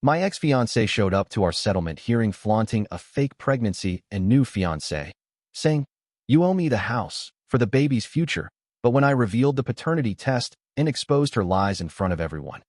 My ex-fiancé showed up to our settlement flaunting a fake pregnancy and new fiancé, saying, "You owe me the house for the baby's future." But when I revealed the paternity test and exposed her lies in front of everyone,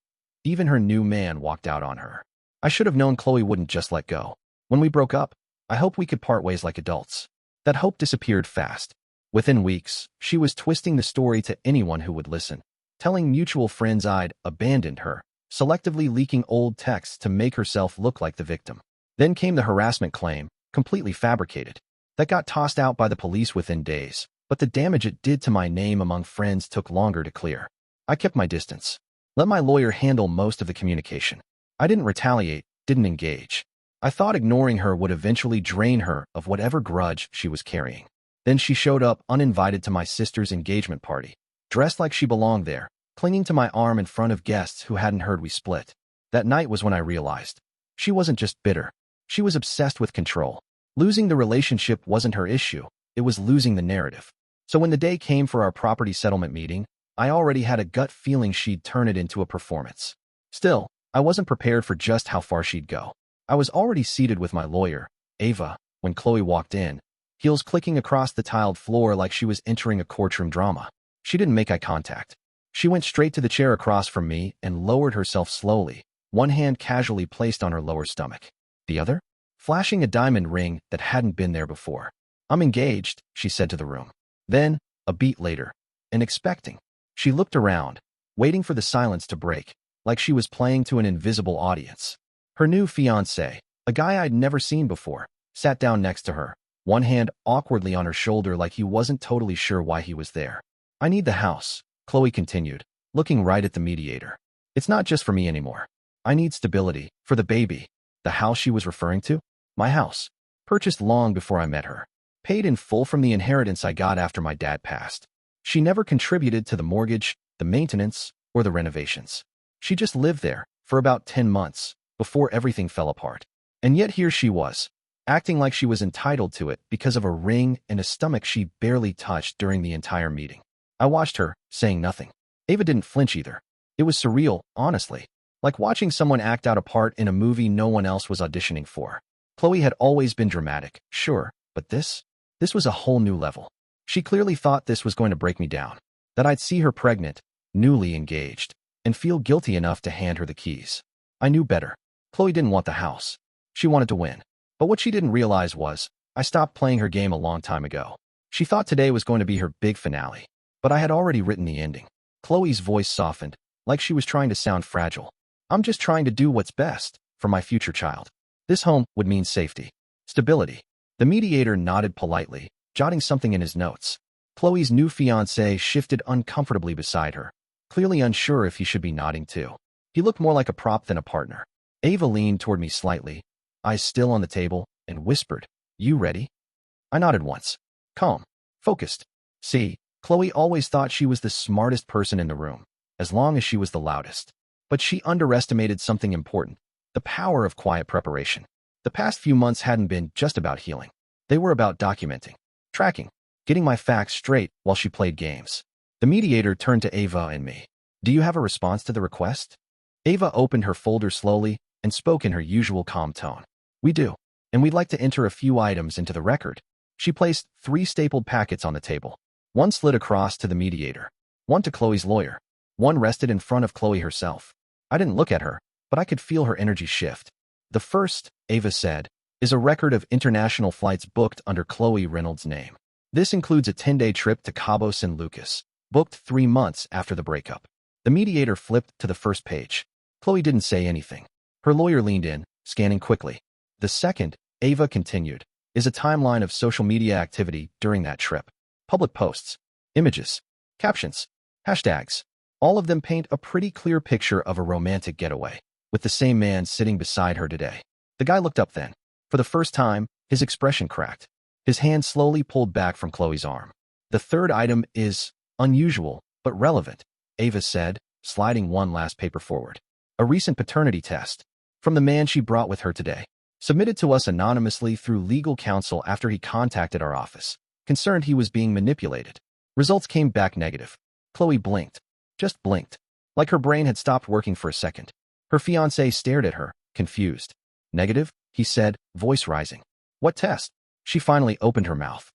even her new man walked out on her. I should have known Chloe wouldn't just let go. When we broke up, I hoped we could part ways like adults. That hope disappeared fast. Within weeks, she was twisting the story to anyone who would listen, telling mutual friends I'd abandoned her, selectively leaking old texts to make herself look like the victim. Then came the harassment claim, completely fabricated. That got tossed out by the police within days, but the damage it did to my name among friends took longer to clear. I kept my distance. Let my lawyer handle most of the communication. I didn't retaliate, didn't engage. I thought ignoring her would eventually drain her of whatever grudge she was carrying. Then she showed up uninvited to my sister's engagement party, dressed like she belonged there, clinging to my arm in front of guests who hadn't heard we split. That night was when I realized she wasn't just bitter. She was obsessed with control. Losing the relationship wasn't her issue. It was losing the narrative. So when the day came for our property settlement meeting, I already had a gut feeling she'd turn it into a performance. Still, I wasn't prepared for just how far she'd go. I was already seated with my lawyer, Ava, when Chloe walked in, heels clicking across the tiled floor like she was entering a courtroom drama. She didn't make eye contact. She went straight to the chair across from me and lowered herself slowly, one hand casually placed on her lower stomach, the other flashing a diamond ring that hadn't been there before. "I'm engaged," she said to the room. Then, a beat later, and expecting, she looked around, waiting for the silence to break, like she was playing to an invisible audience. Her new fiancé, a guy I'd never seen before, sat down next to her, one hand awkwardly on her shoulder like he wasn't totally sure why he was there. "I need the house," Chloe continued, looking right at the mediator. "It's not just for me anymore. I need stability, for the baby." The house she was referring to? My house. Purchased long before I met her. Paid in full from the inheritance I got after my dad passed. She never contributed to the mortgage, the maintenance, or the renovations. She just lived there for about 10 months before everything fell apart. And yet here she was, acting like she was entitled to it because of a ring and a stomach she barely touched during the entire meeting. I watched her, saying nothing. Ava didn't flinch either. It was surreal, honestly, like watching someone act out a part in a movie no one else was auditioning for. Chloe had always been dramatic, sure, but this was a whole new level. She clearly thought this was going to break me down, that I'd see her pregnant, newly engaged, and feel guilty enough to hand her the keys. I knew better. Chloe didn't want the house. She wanted to win. But what she didn't realize was, I stopped playing her game a long time ago. She thought today was going to be her big finale, but I had already written the ending. Chloe's voice softened, like she was trying to sound fragile. "I'm just trying to do what's best for my future child. This home would mean safety, stability." The mediator nodded politely, jotting something in his notes. Chloe's new fiancé shifted uncomfortably beside her, clearly unsure if he should be nodding too. He looked more like a prop than a partner. Ava leaned toward me slightly, eyes still on the table, and whispered, "You ready?" I nodded once. Calm. Focused. See, Chloe always thought she was the smartest person in the room, as long as she was the loudest. But she underestimated something important, the power of quiet preparation. The past few months hadn't been just about healing. They were about documenting, tracking, getting my facts straight while she played games. The mediator turned to Ava and me. "Do you have a response to the request?" Ava opened her folder slowly and spoke in her usual calm tone. "We do, and we'd like to enter a few items into the record." She placed 3 stapled packets on the table. One slid across to the mediator, one to Chloe's lawyer, one rested in front of Chloe herself. I didn't look at her, but I could feel her energy shift. "The first," Ava said, "is a record of international flights booked under Chloe Reynolds' name. This includes a 10-day trip to Cabo San Lucas, booked 3 months after the breakup." The mediator flipped to the first page. Chloe didn't say anything. Her lawyer leaned in, scanning quickly. "The second," Ava continued, "is a timeline of social media activity during that trip. Public posts, images, captions, hashtags. All of them paint a pretty clear picture of a romantic getaway, with the same man sitting beside her today." The guy looked up then. For the first time, his expression cracked. His hand slowly pulled back from Chloe's arm. "The third item is unusual, but relevant," Ava said, sliding one last paper forward. "A recent paternity test from the man she brought with her today, submitted to us anonymously through legal counsel after he contacted our office, concerned he was being manipulated. Results came back negative." Chloe blinked. Just blinked. Like her brain had stopped working for a second. Her fiancé stared at her, confused. Negative, he said, voice rising. What test? She finally opened her mouth.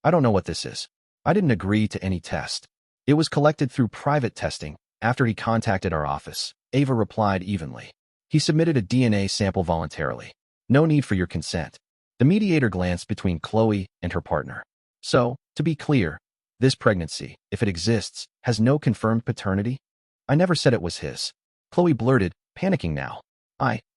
I don't know what this is. I didn't agree to any test. It was collected through private testing after he contacted our office, Ava replied evenly. He submitted a DNA sample voluntarily. No need for your consent. The mediator glanced between Chloe and her partner. So, to be clear, this pregnancy, if it exists, has no confirmed paternity? I never said it was his. Chloe blurted, panicking now.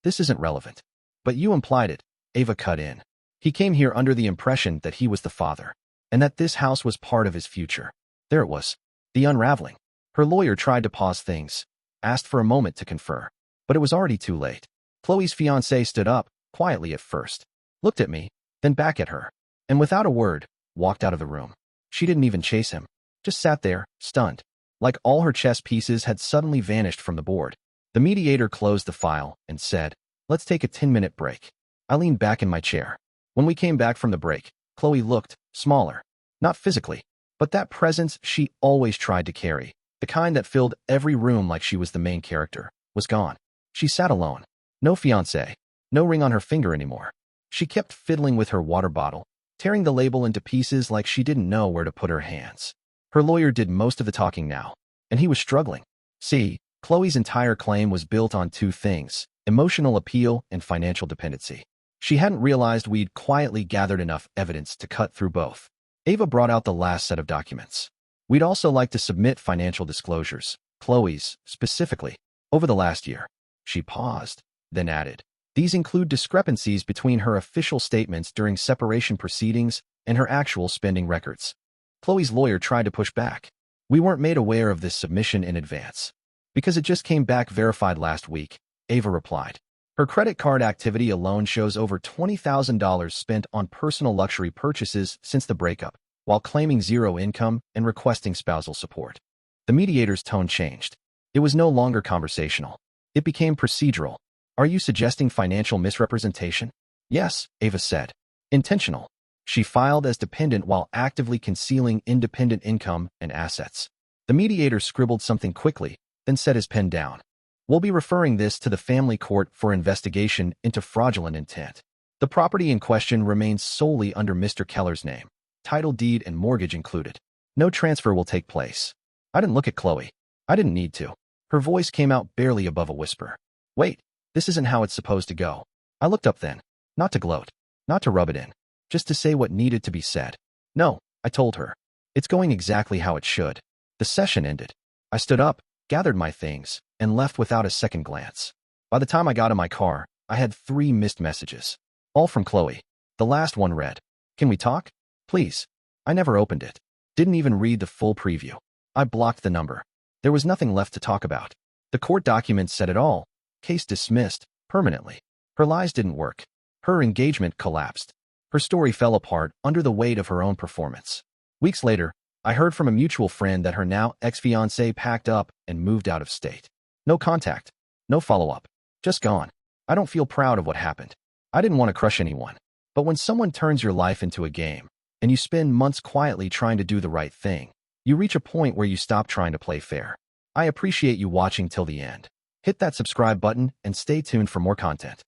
This isn't relevant. But you implied it, Ava cut in. He came here under the impression that he was the father, and that this house was part of his future. There it was. The unraveling. Her lawyer tried to pause things, asked for a moment to confer, but it was already too late. Chloe's fiancé stood up, quietly at first, looked at me, then back at her, and without a word, walked out of the room. She didn't even chase him, just sat there, stunned, like all her chess pieces had suddenly vanished from the board. The mediator closed the file and said, "Let's take a 10-minute break." I leaned back in my chair. When we came back from the break, Chloe looked smaller, not physically, but that presence she always tried to carry, the kind that filled every room like she was the main character, was gone. She sat alone. No fiancé, no ring on her finger anymore. She kept fiddling with her water bottle, tearing the label into pieces like she didn't know where to put her hands. Her lawyer did most of the talking now, and he was struggling. See, Chloe's entire claim was built on two things: emotional appeal and financial dependency. She hadn't realized we'd quietly gathered enough evidence to cut through both. Ava brought out the last set of documents. We'd also like to submit financial disclosures, Chloe's, specifically, over the last year. She paused, then added, these include discrepancies between her official statements during separation proceedings and her actual spending records. Chloe's lawyer tried to push back. We weren't made aware of this submission in advance. Because it just came back verified last week, Ava replied. Her credit card activity alone shows over $20,000 spent on personal luxury purchases since the breakup, while claiming zero income and requesting spousal support. The mediator's tone changed. It was no longer conversational. It became procedural. Are you suggesting financial misrepresentation? Yes, Ava said. Intentional. She filed as dependent while actively concealing independent income and assets. The mediator scribbled something quickly, then set his pen down. We'll be referring this to the family court for investigation into fraudulent intent. The property in question remains solely under Mr. Keller's name, title deed and mortgage included. No transfer will take place. I didn't look at Chloe. I didn't need to. Her voice came out barely above a whisper. Wait, this isn't how it's supposed to go. I looked up then, not to gloat, not to rub it in, just to say what needed to be said. No, I told her. It's going exactly how it should. The session ended. I stood up, gathered my things, and left without a second glance. By the time I got in my car, I had 3 missed messages. All from Chloe. The last one read, "Can we talk? Please." I never opened it. Didn't even read the full preview. I blocked the number. There was nothing left to talk about. The court documents said it all. Case dismissed, permanently. Her lies didn't work. Her engagement collapsed. Her story fell apart under the weight of her own performance. Weeks later, I heard from a mutual friend that her now ex-fiancé packed up and moved out of state. No contact. No follow-up. Just gone. I don't feel proud of what happened. I didn't want to crush anyone. But when someone turns your life into a game, and you spend months quietly trying to do the right thing, you reach a point where you stop trying to play fair. I appreciate you watching till the end. Hit that subscribe button and stay tuned for more content.